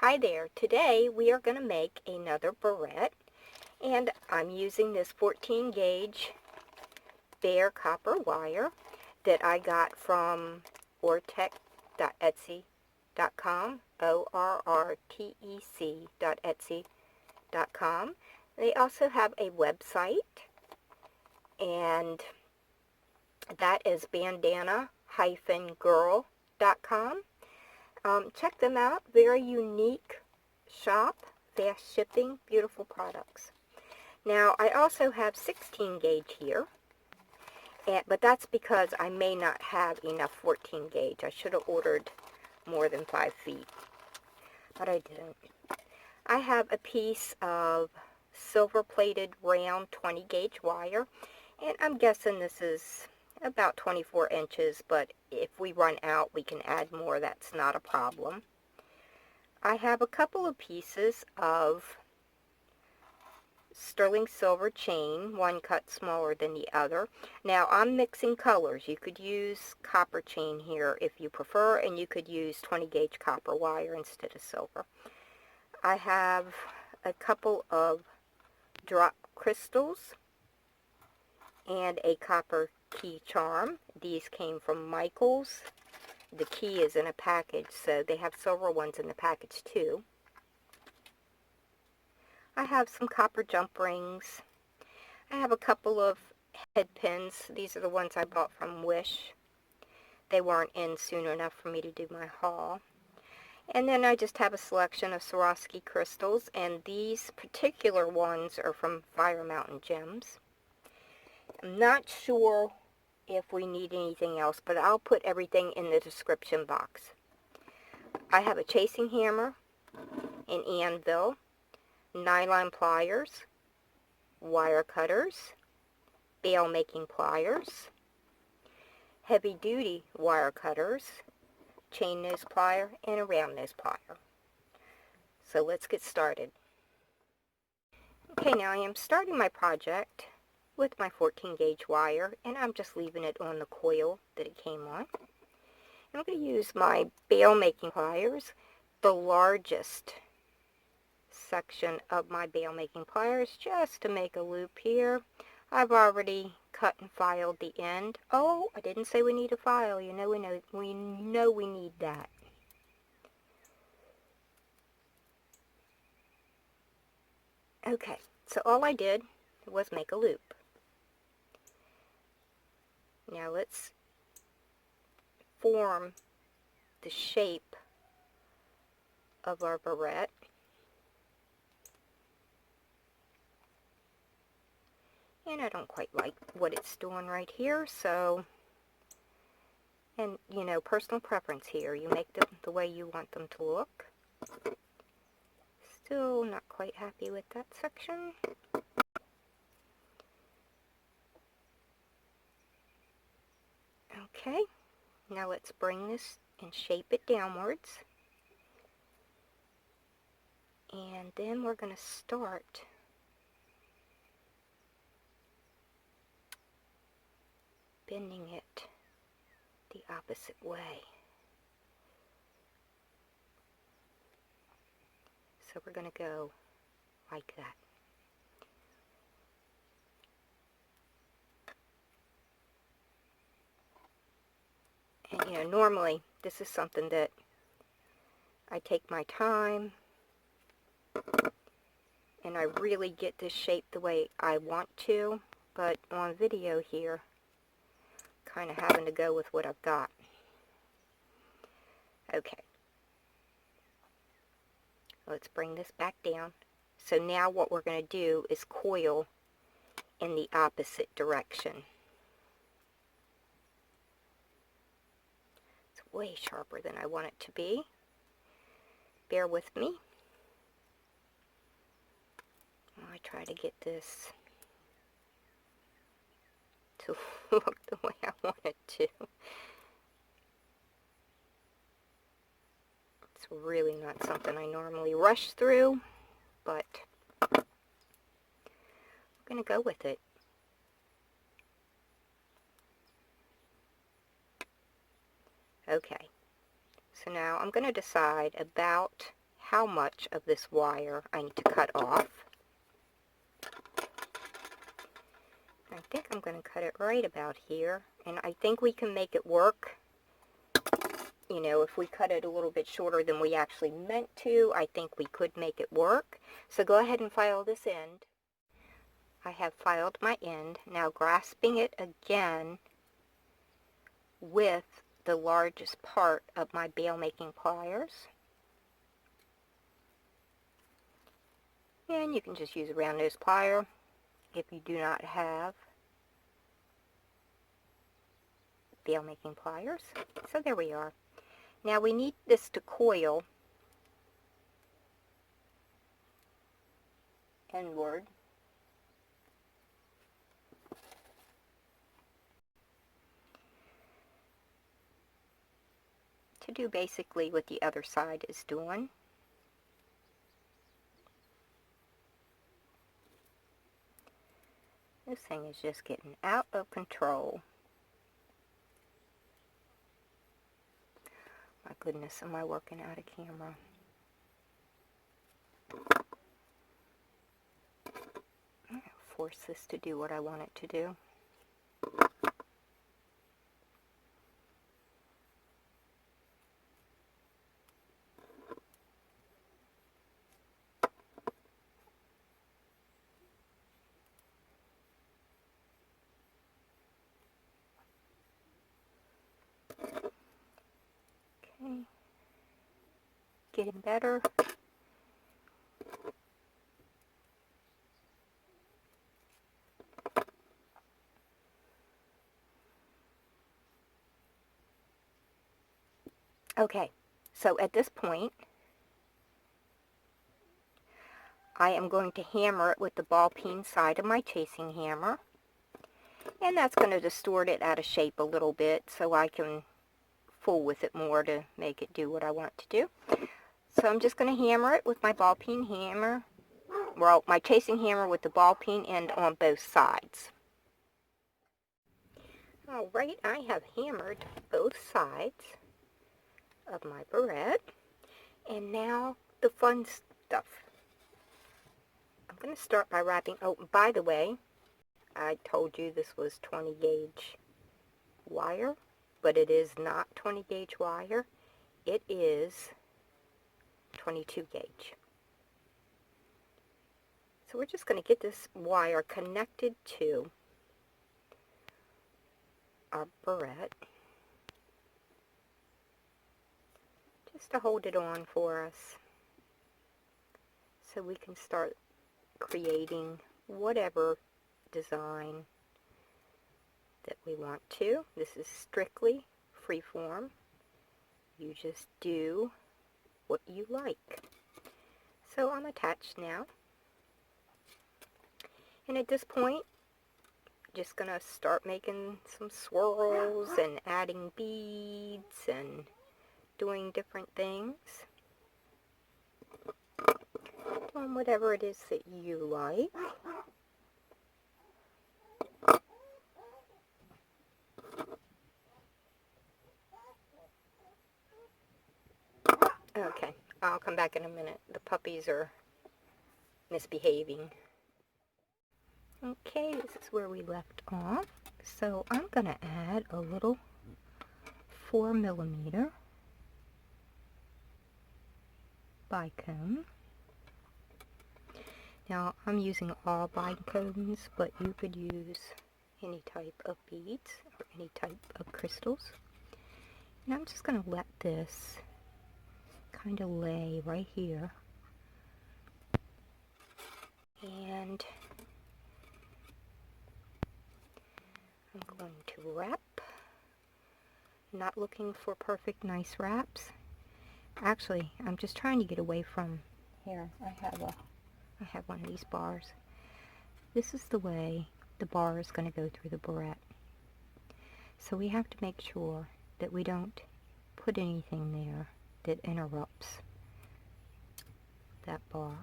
Hi there. Today we are going to make another barrette, and I'm using this 14 gauge bare copper wire that I got from ortec.etsy.com, orrtec.etsy.com. They also have a website, and that is bandana-girl.com. Check them out. Very unique shop, fast shipping, beautiful products. Now, I also have 16 gauge here, but that's because I may not have enough 14 gauge. I should have ordered more than 5 feet, but I didn't. I have a piece of silver-plated round 20 gauge wire, and I'm guessing this is about 24 inches, but if we run out, we can add more. That's not a problem. I have a couple of pieces of sterling silver chain, one cut smaller than the other. Now, I'm mixing colors. You could use copper chain here if you prefer, and you could use 20 gauge copper wire instead of silver. I have a couple of drop crystals and a copper key charm. These came from Michael's. The key is in a package, so they have silver ones in the package too. I have some copper jump rings. I have a couple of head pins. These are the ones I bought from Wish. They weren't in soon enough for me to do my haul. And then I just have a selection of Swarovski crystals, and these particular ones are from Fire Mountain Gems. I'm not sure if we need anything else, but I'll put everything in the description box. I have a chasing hammer, an anvil, nylon pliers, wire cutters, bail making pliers, heavy duty wire cutters, chain nose plier, and a round nose plier. So let's get started. Okay, now I am starting my project with my 14 gauge wire, and I'm just leaving it on the coil that it came on. I'm going to use my bail making pliers, the largest section of my bail making pliers, just to make a loop here. I've already cut and filed the end. Oh, I didn't say we need a file. You know, we need that. Okay, so all I did was make a loop. Now let's form the shape of our barrette. And I don't quite like what it's doing right here, so, and you know, personal preference here. You make them the way you want them to look. Still not quite happy with that section. Okay, now let's bring this and shape it downwards. And then we're going to start bending it the opposite way. So we're going to go like that. And you know, normally this is something that I take my time and I really get this shape the way I want to, but on video here, kind of having to go with what I've got. Okay. Let's bring this back down. So now what we're going to do is coil in the opposite direction. It's way sharper than I want it to be. Bear with me. I try to get this to look the way I want it to. It's really not something I normally rush through, but we're going to go with it. Okay, so now I'm going to decide about how much of this wire I need to cut off. I think I'm going to cut it right about here, and I think we can make it work. You know, if we cut it a little bit shorter than we actually meant to, I think we could make it work. So go ahead and file this end. I have filed my end. Now grasping it again with the largest part of my bail making pliers. And you can just use a round nose plier if you do not have bail making pliers. So there we are. Now we need this to coil inward. To do basically what the other side is doing. This thing is just getting out of control. My goodness, am I working out of camera? I'm going to force this to do what I want it to do. Okay. Getting better. Okay, so at this point, I am going to hammer it with the ball peen side of my chasing hammer. And that's going to distort it out of shape a little bit so I can fool with it more to make it do what I want to do. So I'm just going to hammer it with my ball peen hammer. Well, my chasing hammer with the ball peen end on both sides. Alright, I have hammered both sides of my barrette. And now the fun stuff. I'm going to start by wrapping, oh, by the way, I told you this was 20 gauge wire, but it is not 20 gauge wire. It is 22 gauge. So we're just going to get this wire connected to our barrette, just to hold it on for us so we can start creating whatever design that we want to. This is strictly freeform. You just do what you like. So I'm attached now. And at this point, just going to start making some swirls and adding beads and doing different things. Doing whatever it is that you like. Okay, I'll come back in a minute. The puppies are misbehaving. Okay, this is where we left off. So I'm going to add a little 4mm bicone. Now I'm using all bicones, but you could use any type of beads or any type of crystals. And I'm just going to let this kind of lay right here. And I'm going to wrap. Not looking for perfect nice wraps. Actually, I'm just trying to get away from here. I have one of these bars. This is the way the bar is going to go through the barrette. So we have to make sure that we don't put anything there that interrupts that bar.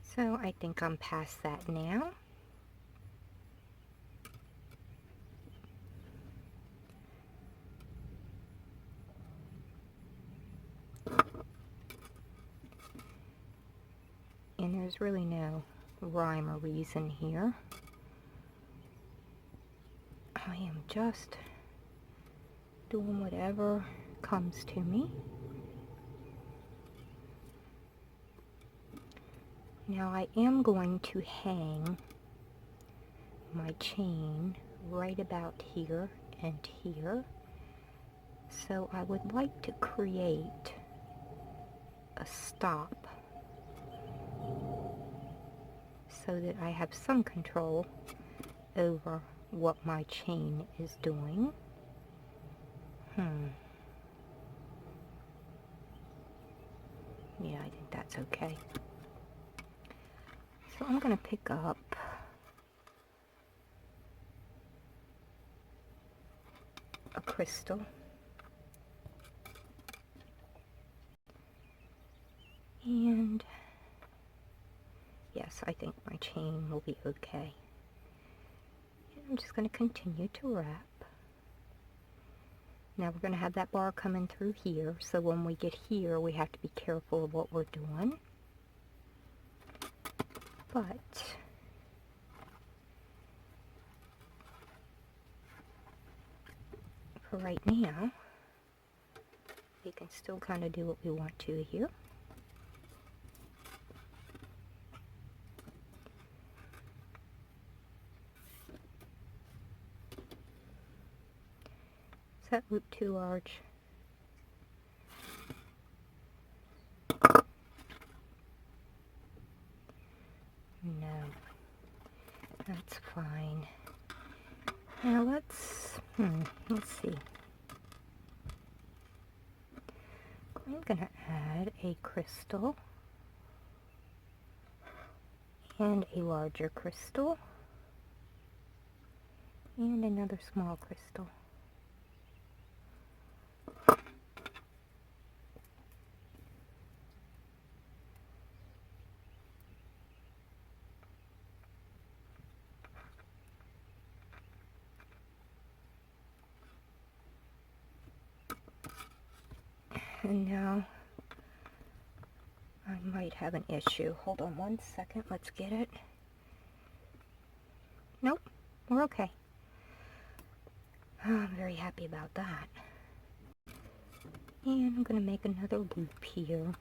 So I think I'm past that now. And there's really no rhyme or reason here. I am just doing whatever comes to me. Now I am going to hang my chain right about here and here. So I would like to create a stop so that I have some control over what my chain is doing. Yeah, I think that's okay. So I'm going to pick up a crystal. And yes, I think my chain will be okay. And I'm just going to continue to wrap. Now we're going to have that bar coming through here, so when we get here we have to be careful of what we're doing. But for right now, we can still kind of do what we want to here. Is that loop too large? No, that's fine. Now let's see. I'm going to add a crystal and a larger crystal and another small crystal. And now I might have an issue. Hold on one second. Let's get it. Nope, we're okay. I'm very happy about that. And I'm going to make another loop here.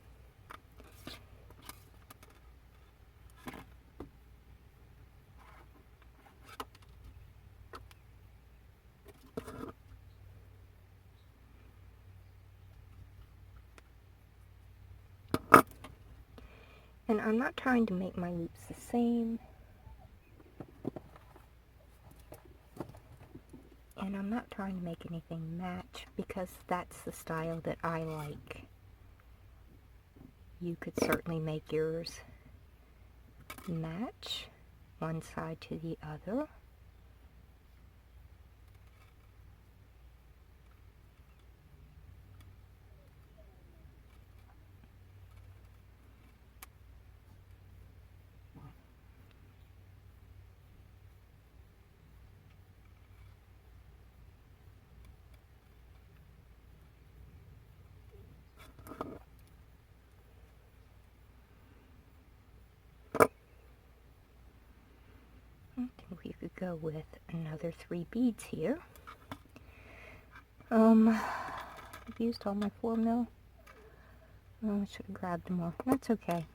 And I'm not trying to make my loops the same. And I'm not trying to make anything match because that's the style that I like. You could certainly make yours match one side to the other. I think we could go with another 3 beads here. I've used all my 4 mil. Oh, I should have grabbed more. That's okay.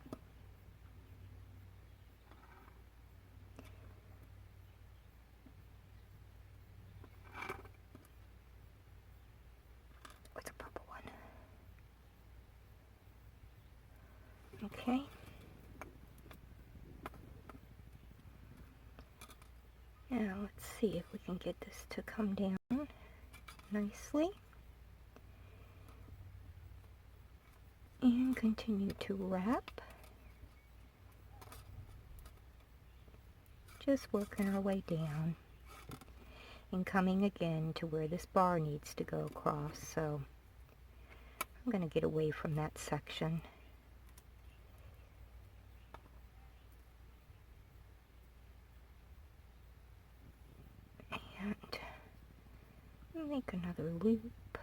What's a purple one? Okay. Now let's see if we can get this to come down nicely. And continue to wrap. Just working our way down. And coming again to where this bar needs to go across. So I'm going to get away from that section. And make another loop.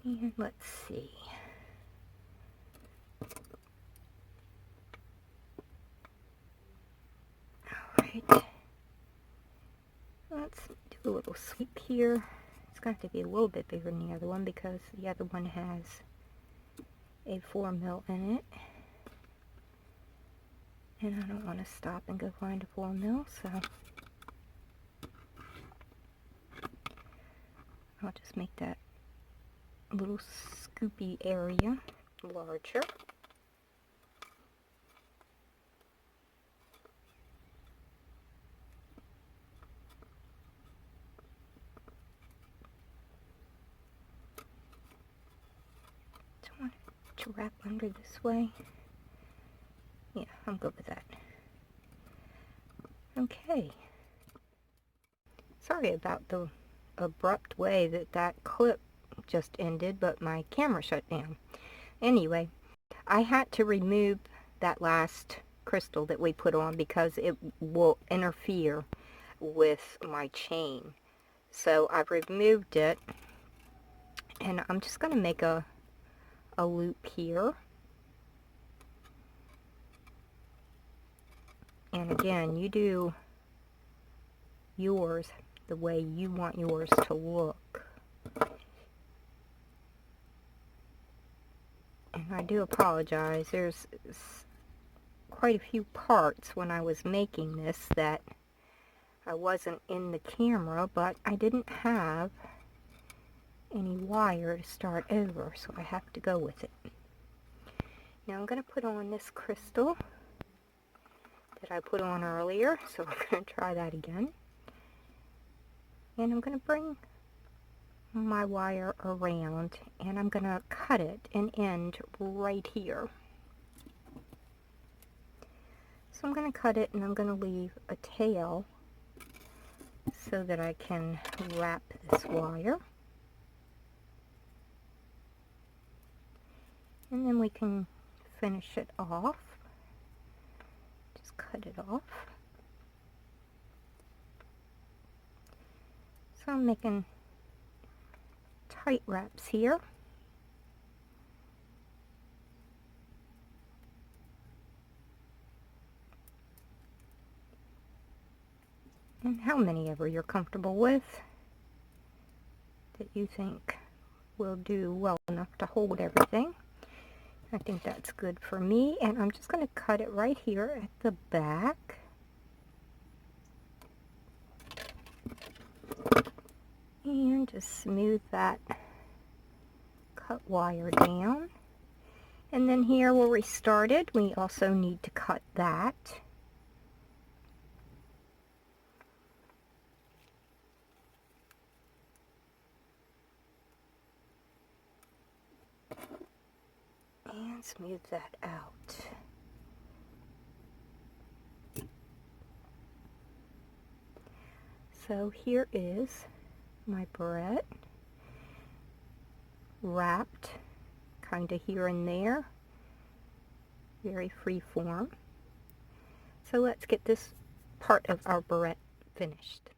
And let's see. Alright. Let's do a little sweep here. It's going to have to be a little bit bigger than the other one because the other one has a 4mm in it. And I don't want to stop and go find a 4mm, so I'll just make that little scoopy area larger. Do I want to wrap under this way? Yeah, I'm good with that. Okay. Sorry about the abrupt way that clip just ended, but my camera shut down. Anyway, I had to remove that last crystal that we put on because it will interfere with my chain. So I've removed it, and I'm just going to make a loop here. And again, you do yours the way you want yours to look. And I do apologize, there's quite a few parts when I was making this that I wasn't in the camera, but I didn't have any wire to start over, so I have to go with it. Now I'm going to put on this crystal that I put on earlier, so I'm going to try that again. And I'm going to bring my wire around, and I'm going to cut it and end right here. So I'm going to cut it, and I'm going to leave a tail so that I can wrap this wire. And then we can finish it off. Just cut it off. So I'm making tight wraps here. And how many ever you're comfortable with that you think will do well enough to hold everything. I think that's good for me, and I'm just going to cut it right here at the back. And just smooth that cut wire down. And then here where we started, we also need to cut that. And smooth that out. So here is my barrette wrapped kind of here and there, very free form. So let's get this part of our barrette finished.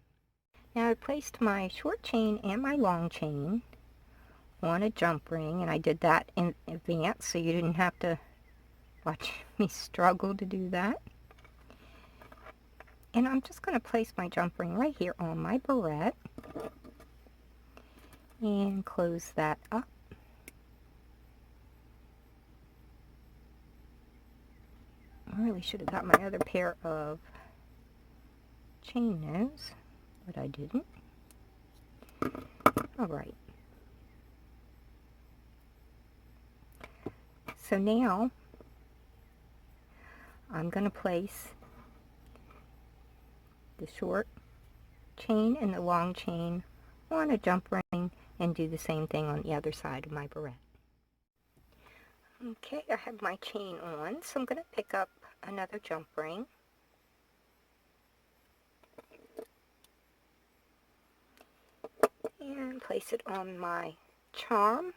Now I placed my short chain and my long chain on a jump ring, and I did that in advance so you didn't have to watch me struggle to do that. And I'm just going to place my jump ring right here on my barrette and close that up. I really should have got my other pair of chain nose, but I didn't. Alright. So now I'm going to place the short chain and the long chain on a jump ring and do the same thing on the other side of my barrette. Okay, I have my chain on, so I'm going to pick up another jump ring. And place it on my charm.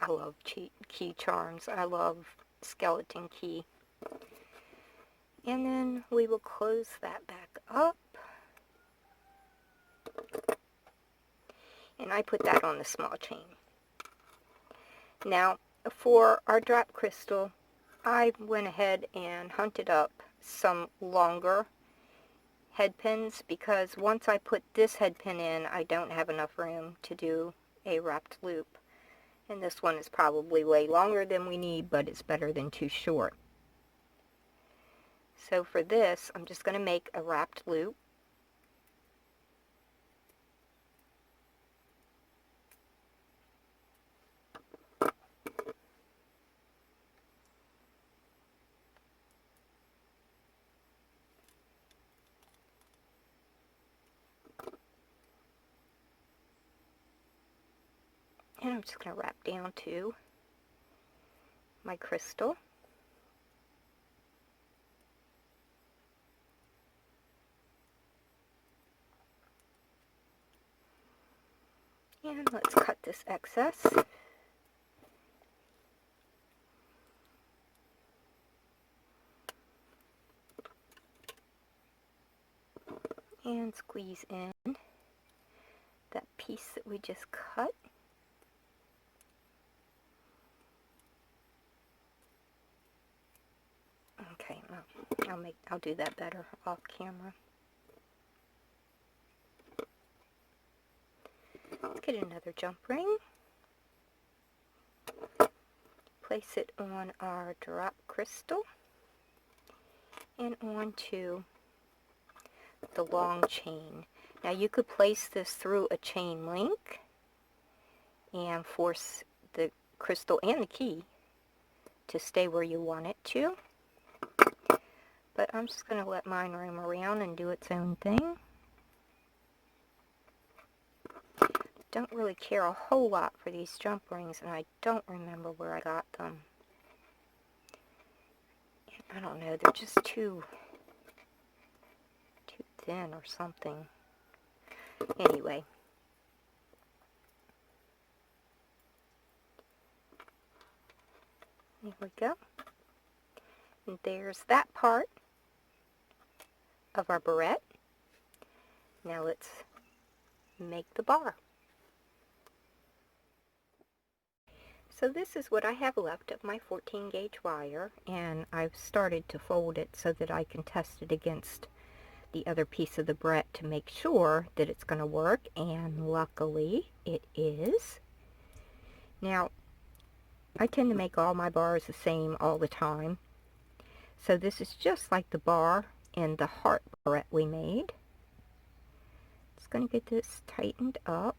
I love key charms. I love skeleton key. And then we will close that back up. And I put that on the small chain. Now, for our drop crystal, I went ahead and hunted up some longer head pins because once I put this head pin in, I don't have enough room to do a wrapped loop. And this one is probably way longer than we need, but it's better than too short. So for this, I'm just going to make a wrapped loop. And I'm just going to wrap down to my crystal. And let's cut this excess. And squeeze in that piece that we just cut. Okay, well, I'll do that better off camera. Let's get another jump ring. Place it on our drop crystal and onto the long chain. Now you could place this through a chain link and force the crystal and the key to stay where you want it to. But I'm just going to let mine roam around and do its own thing. Don't really care a whole lot for these jump rings, and I don't remember where I got them. I don't know, they're just too thin or something. Anyway. There we go. And there's that part of our barrette. Now let's make the bar. So this is what I have left of my 14 gauge wire, and I've started to fold it so that I can test it against the other piece of the barrette to make sure that it's going to work, and luckily it is. Now I tend to make all my bars the same all the time, so this is just like the bar in the heart barrette we made. Just going to get this tightened up.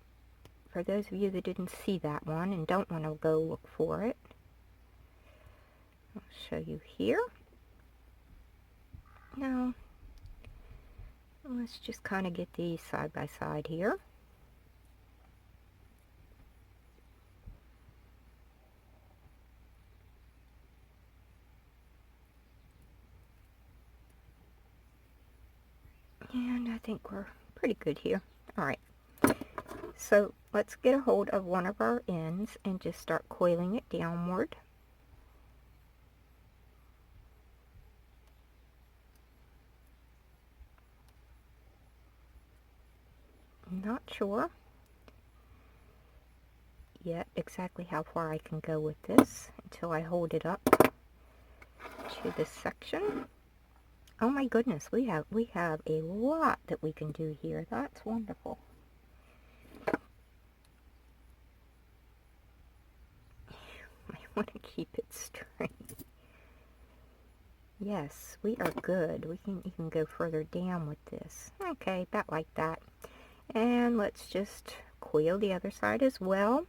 For those of you that didn't see that one and don't want to go look for it, I'll show you here. Now, let's just kind of get these side by side here. And I think we're pretty good here. Alright, so let's get a hold of one of our ends and just start coiling it downward. Not sure yet exactly how far I can go with this until I hold it up to this section. Oh my goodness, we have a lot that we can do here. That's wonderful. I want to keep it straight. Yes, we are good. We can even go further down with this. Okay, about like that. And let's just coil the other side as well.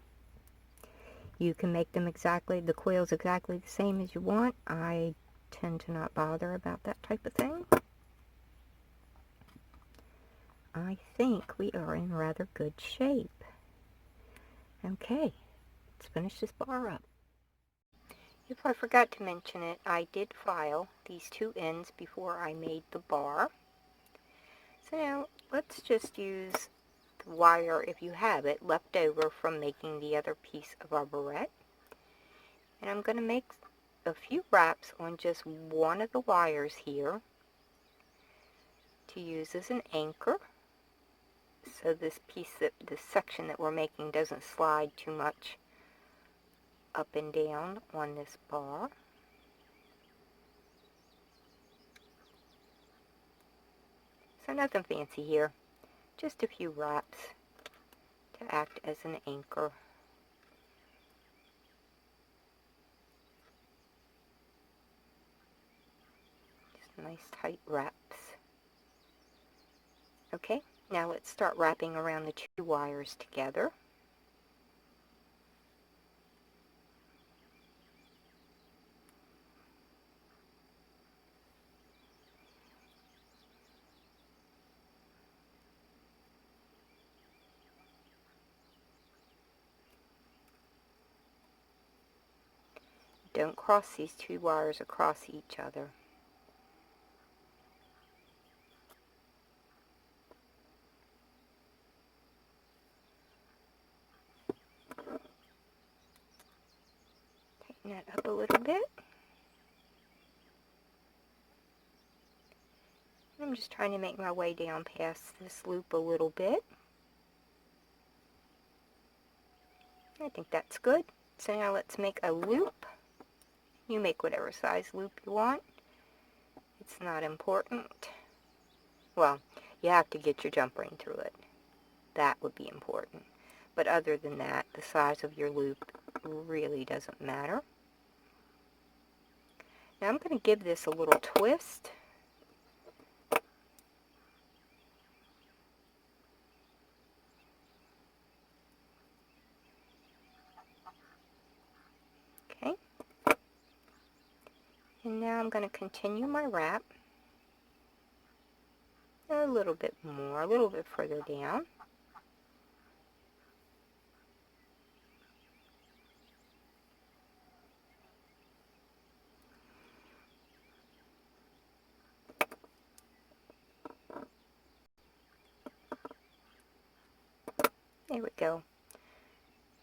You can make them the coils exactly the same as you want. I tend to not bother about that type of thing. I think we are in rather good shape. Okay, let's finish this bar up. If I forgot to mention it, I did file these two ends before I made the bar. So now let's just use the wire, if you have it, left over from making the other piece of our barrette. And I'm going to make a few wraps on just one of the wires here to use as an anchor, so this section that we're making doesn't slide too much up and down on this bar. So nothing fancy here, just a few wraps to act as an anchor. Just nice tight wraps. Okay, now let's start wrapping around the two wires together. Don't cross these two wires across each other. Tighten that up a little bit. I'm just trying to make my way down past this loop a little bit. I think that's good. So now let's make a loop. You make whatever size loop you want. It's not important. Well, you have to get your jump ring through it. That would be important. But other than that, the size of your loop really doesn't matter. Now I'm going to give this a little twist. Okay. And now I'm going to continue my wrap a little bit more, a little bit further down. There we go.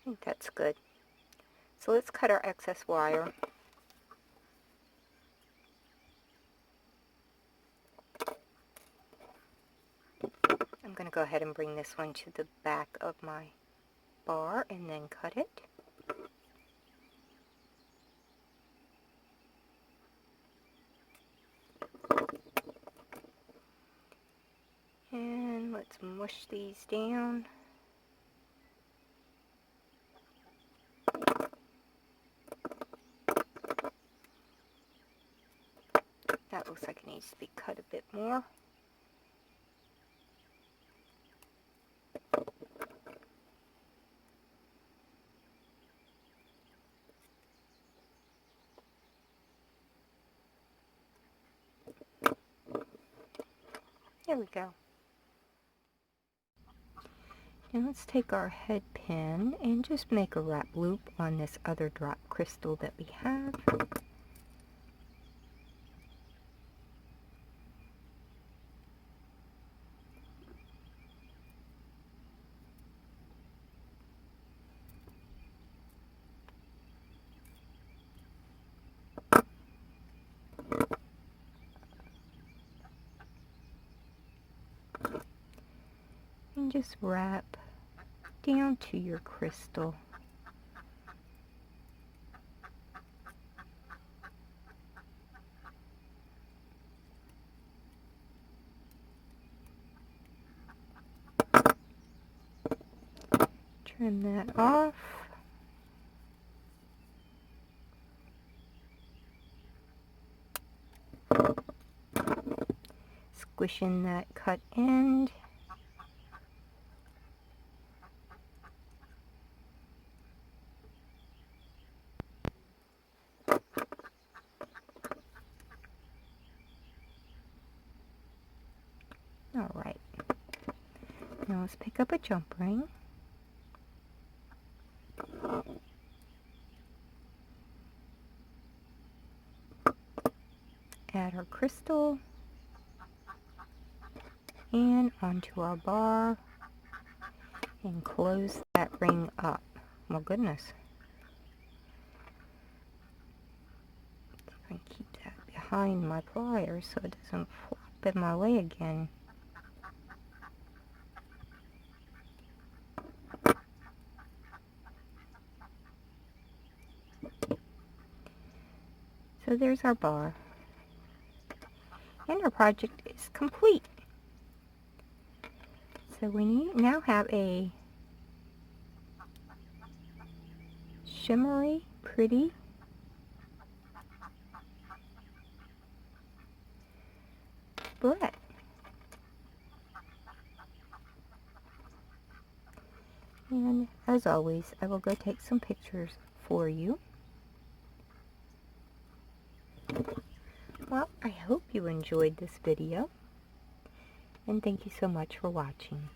I think that's good. So let's cut our excess wire. I'm going to go ahead and bring this one to the back of my bar and then cut it. And let's mush these down. That looks like it needs to be cut a bit more. There we go. And let's take our head pin and just make a wrap loop on this other drop crystal that we have. And just wrap down to your crystal. Trim that off. Squish in that cut end. Alright, now let's pick up a jump ring. Add our crystal and onto our bar and close that ring up. My goodness. I keep that behind my pliers so it doesn't flop in my way again. So there's our bar. And our project is complete. So we now have a shimmery, pretty barrette. And as always, I will go take some pictures for you. Well, I hope you enjoyed this video, and thank you so much for watching.